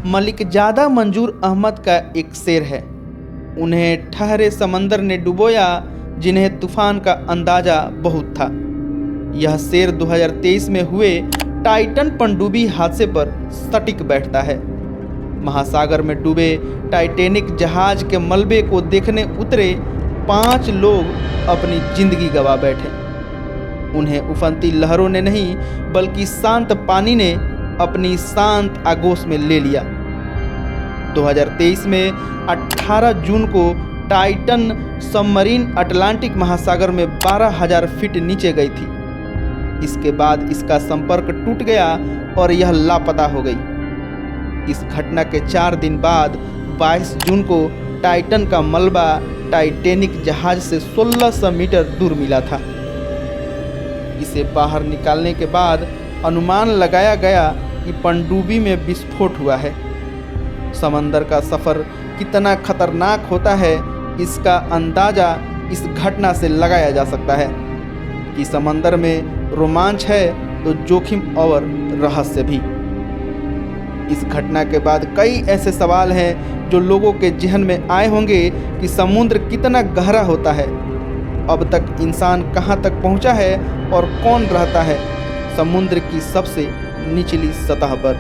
मलिकजादा मंजूर अहमद का एक शेर है। उन्हें ठहरे समंदर ने डुबोया, जिन्हें तूफान का अंदाजा बहुत था। यह शेर 2023 में हुए टाइटन पनडुब्बी हादसे पर सटीक बैठता है। महासागर में डूबे टाइटैनिक जहाज के मलबे को देखने उतरे 5 लोग अपनी जिंदगी गंवा बैठे। उन्हें उफनती लहरों ने नहीं बल्कि शांत पानी ने अपनी शांत आगोश में ले लिया। 2023 में 18 जून को टाइटन सबमरीन अटलांटिक महासागर में 12,000 फीट नीचे गई थी। इसके बाद इसका संपर्क टूट गया और यह लापता हो गई। इस घटना के 4 दिन बाद 22 जून को टाइटन का मलबा टाइटैनिक जहाज से 1600 मीटर दूर मिला था। इसे बाहर निकालने के बाद अनुमान लगाया गया कि पनडुब्बी में विस्फोट हुआ है। समंदर का सफ़र कितना खतरनाक होता है, इसका अंदाज़ा इस घटना से लगाया जा सकता है कि समंदर में रोमांच है तो जोखिम और रहस्य भी। इस घटना के बाद कई ऐसे सवाल हैं जो लोगों के जहन में आए होंगे कि समुद्र कितना गहरा होता है, अब तक इंसान कहां तक पहुंचा है और कौन रहता है समुद्र की सबसे निचली सतह पर।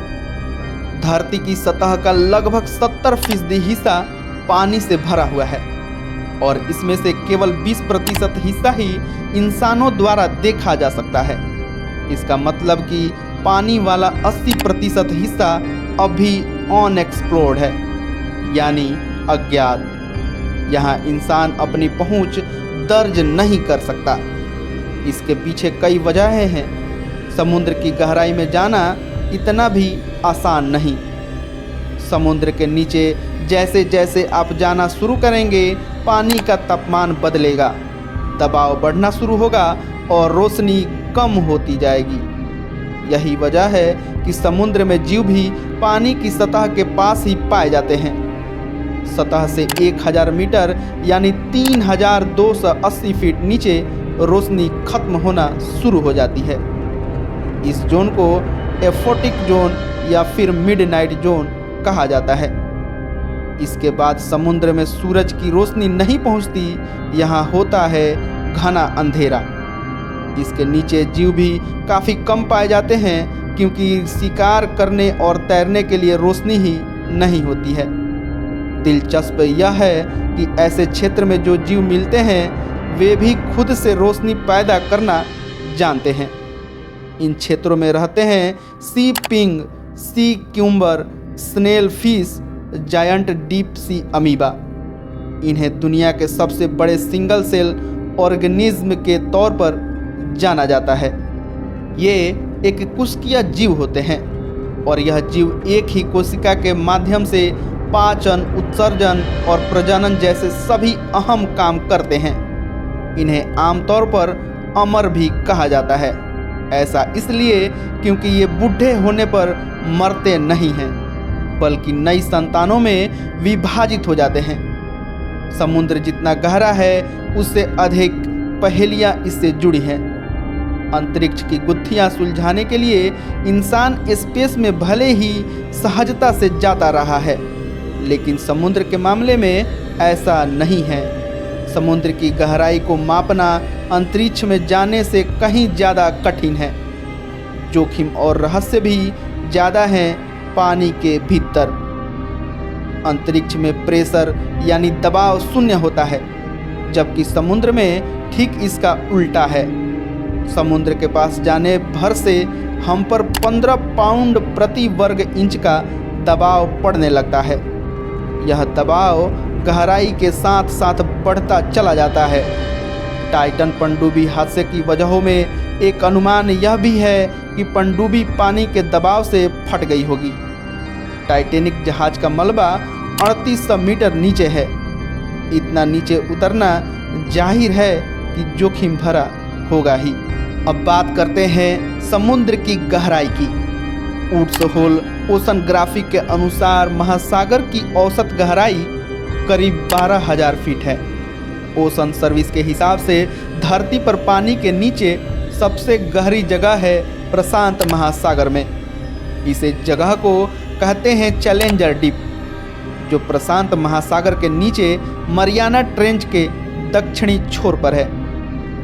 धरती की सतह का लगभग 70% हिस्सा पानी से भरा हुआ है और इसमें से केवल 20% हिस्सा ही इंसानों द्वारा देखा जा सकता है। इसका मतलब कि पानी वाला 80% हिस्सा अभी अनएक्सप्लोर्ड है, यानी अज्ञात। यहाँ इंसान अपनी पहुँच दर्ज नहीं कर सकता। इसके पीछे कई वजहें हैं। समुद्र की गहराई में जाना इतना भी आसान नहीं। समुद्र के नीचे जैसे जैसे आप जाना शुरू करेंगे, पानी का तापमान बदलेगा, दबाव बढ़ना शुरू होगा और रोशनी कम होती जाएगी। यही वजह है कि समुद्र में जीव भी पानी की सतह के पास ही पाए जाते हैं। सतह से 1000 मीटर यानी 3280 फीट नीचे रोशनी खत्म होना शुरू हो जाती है। इस जोन को एफोटिक जोन या फिर मिडनाइट जोन कहा जाता है। इसके बाद समुद्र में सूरज की रोशनी नहीं पहुंचती, यहाँ होता है घना अंधेरा। इसके नीचे जीव भी काफ़ी कम पाए जाते हैं क्योंकि शिकार करने और तैरने के लिए रोशनी ही नहीं होती है। दिलचस्प यह है कि ऐसे क्षेत्र में जो जीव मिलते हैं वे भी खुद से रोशनी पैदा करना जानते हैं। इन क्षेत्रों में रहते हैं sea pig, sea cucumber, snail fish, giant deep sea amoeba. इन्हें दुनिया के सबसे बड़े सिंगल सेल ऑर्गेनिज्म के तौर पर जाना जाता है। ये एक कोशिकीय जीव होते हैं और यह जीव एक ही कोशिका के माध्यम से पाचन, उत्सर्जन और प्रजनन जैसे सभी अहम काम करते हैं। इन्हें आमतौर पर अमर भी कहा जाता है। ऐसा इसलिए क्योंकि ये बूढ़े होने पर मरते नहीं हैं बल्कि नई संतानों में विभाजित हो जाते हैं। समुद्र जितना गहरा है उससे अधिक पहेलियां इससे जुड़ी हैं। अंतरिक्ष की गुत्थियां सुलझाने के लिए इंसान स्पेस में भले ही सहजता से जाता रहा है, लेकिन समुद्र के मामले में ऐसा नहीं है। समुद्र की गहराई को मापना अंतरिक्ष में जाने से कहीं ज़्यादा कठिन है। जोखिम और रहस्य भी ज़्यादा हैं पानी के भीतर। अंतरिक्ष में प्रेशर यानी दबाव शून्य होता है, जबकि समुद्र में ठीक इसका उल्टा है। समुद्र के पास जाने भर से हम पर 15 पाउंड प्रति वर्ग इंच का दबाव पड़ने लगता है। यह दबाव गहराई के साथ साथ बढ़ता चला जाता है। टाइटन पनडुब्बी हादसे की वजहों में एक अनुमान यह भी है कि पनडुब्बी पानी के दबाव से फट गई होगी। टाइटैनिक जहाज का मलबा 3800 मीटर नीचे है। इतना नीचे उतरना जाहिर है कि जोखिम भरा होगा ही। अब बात करते हैं समुद्र की गहराई की। वुड्स होल ओशनग्राफी के अनुसार महासागर की औसत गहराई करीब 12,000 फीट है। ओशन सर्विस के हिसाब से धरती पर पानी के नीचे सबसे गहरी जगह है प्रशांत महासागर में। इस जगह को कहते हैं चैलेंजर डीप, जो प्रशांत महासागर के नीचे मरियाना ट्रेंच के दक्षिणी छोर पर है,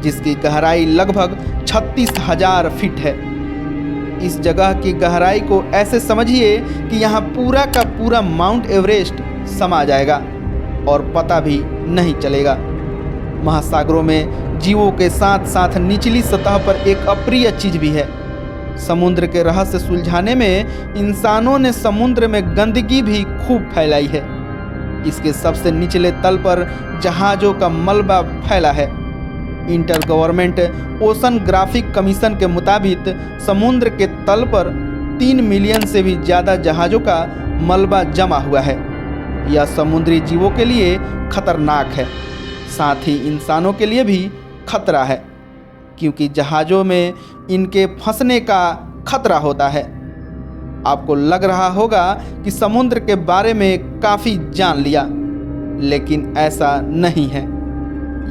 जिसकी गहराई लगभग 36,000 फीट है। इस जगह की गहराई को ऐसे समझिए कि यहाँ पूरा का पूरा माउंट एवरेस्ट समा जाएगा और पता भी नहीं चलेगा। महासागरों में जीवों के साथ साथ निचली सतह पर एक अप्रिय चीज भी है। समुद्र के रहस्य सुलझाने में इंसानों ने समुद्र में गंदगी भी खूब फैलाई है। इसके सबसे निचले तल पर जहाज़ों का मलबा फैला है। इंटर गवर्नमेंट ओशनग्राफिक कमीशन के मुताबिक समुद्र के तल पर 3 मिलियन से भी ज़्यादा जहाज़ों का मलबा जमा हुआ है। यह समुद्री जीवों के लिए खतरनाक है, साथ ही इंसानों के लिए भी खतरा है, क्योंकि जहाज़ों में इनके फंसने का खतरा होता है। आपको लग रहा होगा कि समुद्र के बारे में काफ़ी जान लिया, लेकिन ऐसा नहीं है।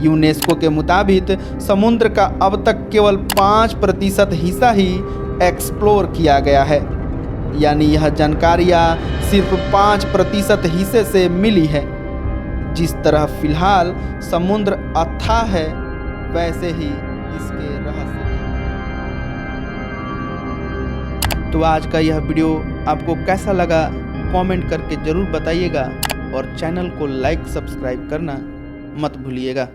यूनेस्को के मुताबिक समुद्र का अब तक केवल 5% हिस्सा ही एक्सप्लोर किया गया है, यानी यह जानकारियाँ सिर्फ 5% हिस्से से मिली है। जिस तरह फिलहाल समुद्र अथाह है, वैसे ही इसके रहस्य। तो आज का यह वीडियो आपको कैसा लगा कमेंट करके ज़रूर बताइएगा और चैनल को लाइक सब्सक्राइब करना मत भूलिएगा।